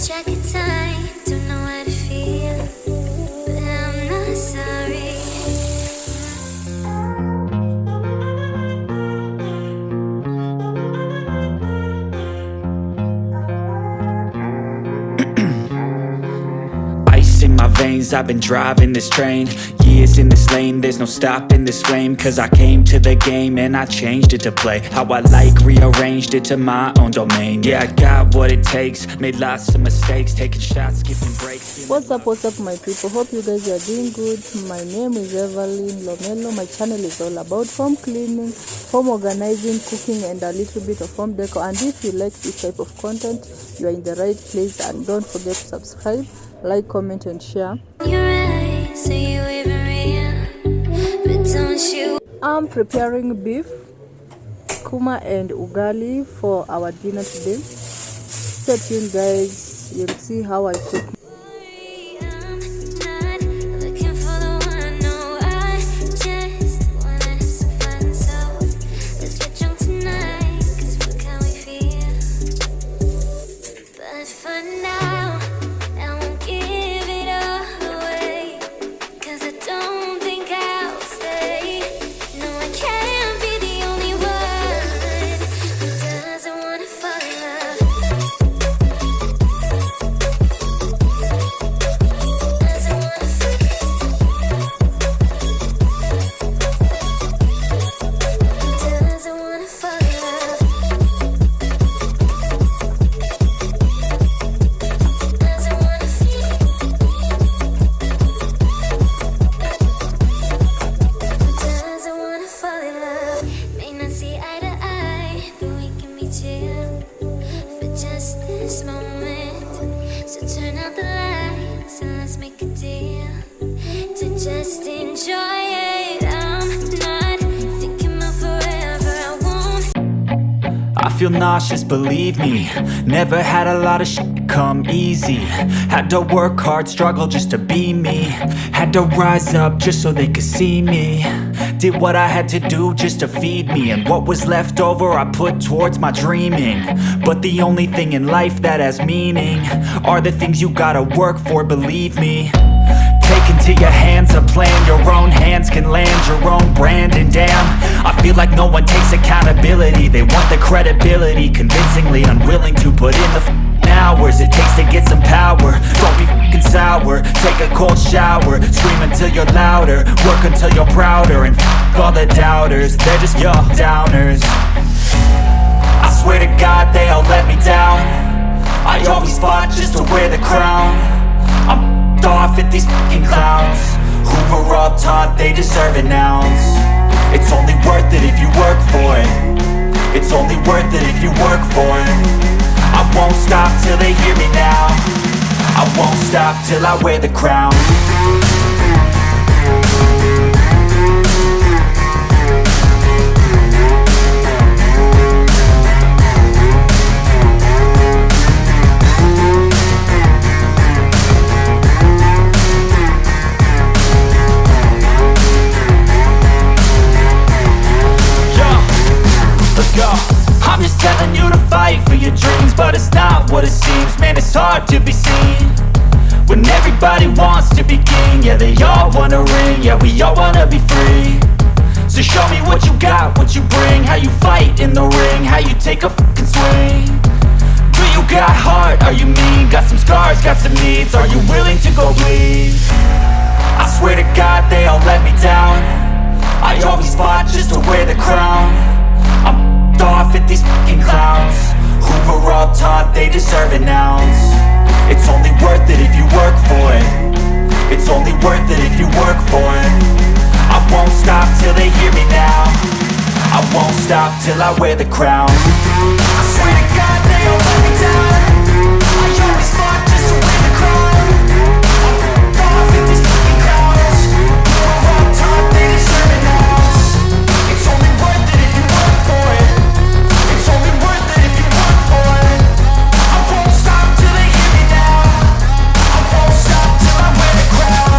track of time, don't know how to feel, but I'm not sorry. Ice in my veins, I've been driving this train. Years in this lane, there's no stopping this flame. Cause I came to the game and I changed it to play how I like, rearranged it to my own domain. Yeah, I got what it takes, made lots of mistakes, taking shots, skipping breaks. What's up my people, hope you guys are doing good. My name is Evelyn Lomelo. My channel is all about home cleaning, home organizing, cooking, and a little bit of home decor. And if you like this type of content, you are in the right place. And don't forget to subscribe, like, comment, and share. I'm preparing beef, kuma, and ugali for our dinner today. Stay tuned guys, you'll see how I cook. Just enjoy it. I'm not thinking about forever. I won't. I feel nauseous, believe me. Never had a lot of shit come easy. Had to work hard, struggle just to be me. Had to rise up just so they could see me. Did what I had to do just to feed me. And what was left over I put towards my dreaming. But the only thing in life that has meaning are the things you gotta work for, believe me. Take into your hands a plan, your own hands can land your own brand. And damn, I feel like no one takes accountability. They want the credibility, convincingly unwilling to put in the hours it takes to get some power. Don't be f***ing sour, take a cold shower. Scream until you're louder, work until you're prouder. And f*** all the doubters, they're just your downers. I swear to God they all let me down. I always fought just to wear the crown. I'm off at these fucking clowns who were all taught they deserve an ounce. It's only worth it if you work for it. It's only worth it if you work for it. I won't stop till they hear me now. I won't stop till I wear the crown. I'm just telling you to fight for your dreams, but it's not what it seems. Man, it's hard to be seen when everybody wants to be king. Yeah, they all wanna ring, yeah, we all wanna be free. So show me what you got, what you bring, how you fight in the ring, how you take a fucking swing. Do you got heart, are you mean? Got some scars, got some needs, are you willing to go bleed? I swear to God they all let me down. I always fought just to wear the crown. I'm off at these fucking clowns who were all taught they deserve an ounce. It's only worth it if you work for it. It's only worth it if you work for it. I won't stop till they hear me now. I won't stop till I wear the crown. I swear to God they all let me down. I always fought just to wear the crown. I'm off at these fucking clowns who were all taught they deserve an ounce. It's only worth it if you work for it. It's only worth it if you work for it. I won't stop till they hear me now. I won't stop till I wear the crown.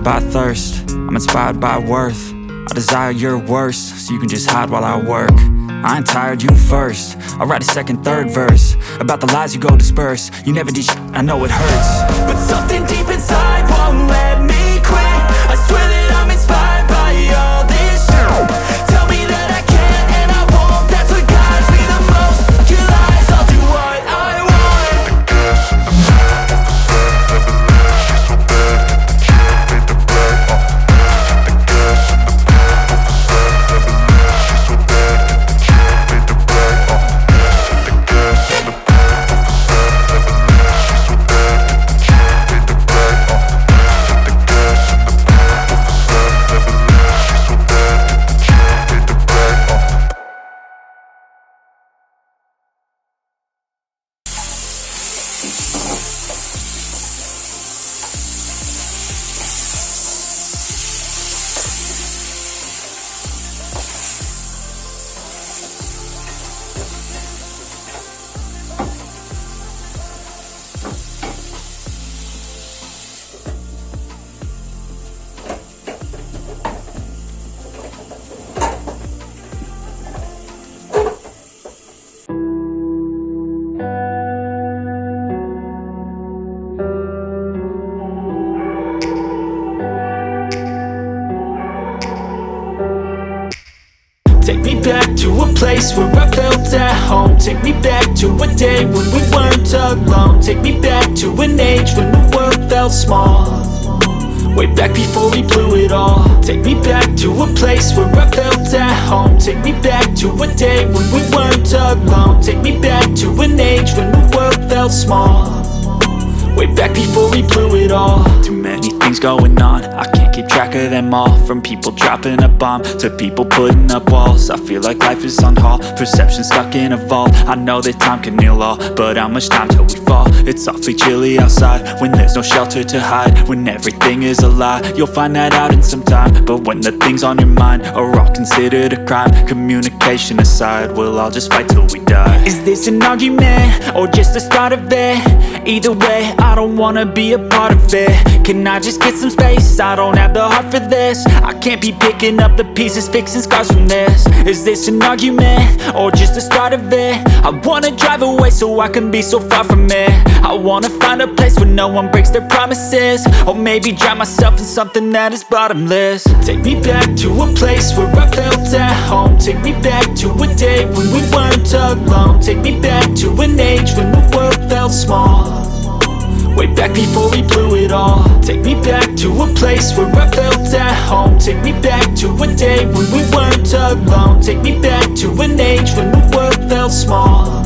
by thirst, I'm inspired by worth. I desire your worst, so you can just hide while I work. I ain't tired, you first. I'll write a second, third verse about the lies you go disperse. You never did shit, I know it hurts, but something deep inside won't let me quit. I swear that I'm inspired by all this shit. Tell me that I can't and I won't. That's what guides me the most. Your lies, I'll do what I want. Take me back to a place where I felt at home. Take me back to a day when we weren't alone. Take me back to an age when the world felt small. Way back before we blew it all. Take me back to a place where I felt at home. Take me back to a day when we weren't alone. Take me back to an age when the world felt small. Way back before we blew it all. Too many things going on, I can't keep track of them all. From people dropping a bomb to people putting up walls. I feel like life is on hold, perception stuck in a vault. I know that time can heal all, but how much time till we fall? It's awfully chilly outside when there's no shelter to hide. When everything is a lie, you'll find that out in some time. But when the things on your mind are all considered a crime, communication aside, we'll all just fight till we die. Is this an argument or just the start of it? Either way, I don't wanna be a part of it. Can I just get some space? I don't have the heart for this. I can't be picking up the pieces, fixing scars from this. Is this an argument or just the start of it? I wanna drive away so I can be so far from it. I wanna find a place where no one breaks their promises. Or maybe drown myself in something that is bottomless. Take me back to a place where I felt at home. Take me back to a day when we weren't alone. Take me back to an age when the world felt small. Way back before we blew it all. Take me back to a place where I felt at home. Take me back to a day when we weren't alone. Take me back to an age when the world felt small.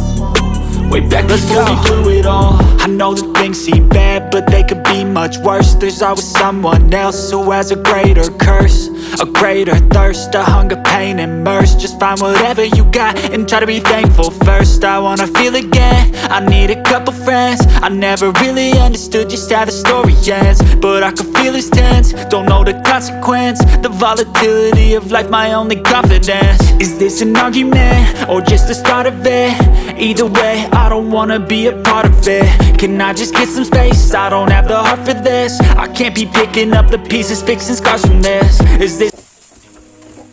Way back before we blew it all. I know that things seem bad, but they could be much worse. There's always someone else who has a greater curse, a greater thirst, a hunger, pain, and mercy. Just find whatever you got and try to be thankful first. I wanna feel again, I need a couple friends. I never really understood just how the story ends, but I can feel it's tense, don't know the consequence. The volatility of life, my only confidence. Is this an argument or just the start of it? Either way, I don't wanna be a part of it. Can I just get some space? I don't have the heart for this. I can't be picking up the pieces, fixing scars from this. Is this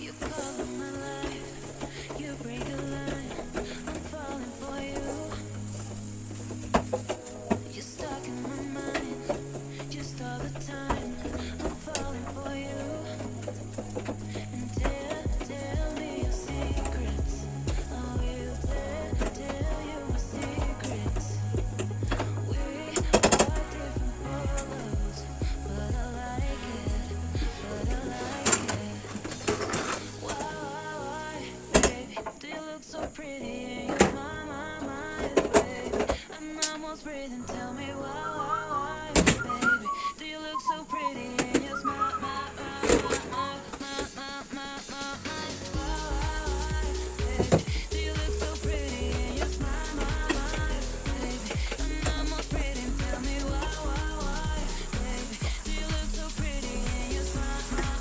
You color my life, you break a line. I'm falling for you. You're stuck in my mind, just all the time. I'm falling for you. And tell me your secrets. I will tell you my secrets. We are different colors, but I like it. But I like it. Why, baby? Do you look so pretty in your smile, baby? I'm almost breathing. Tell me why, baby? Do you look so pretty in your smile, baby? Do you look so pretty in your smile, baby? I'm almost breathing. Tell me why, baby? Do you look so pretty in your smile, yeah?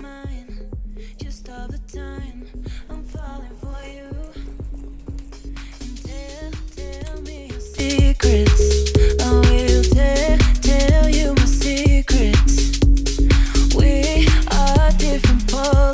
mind.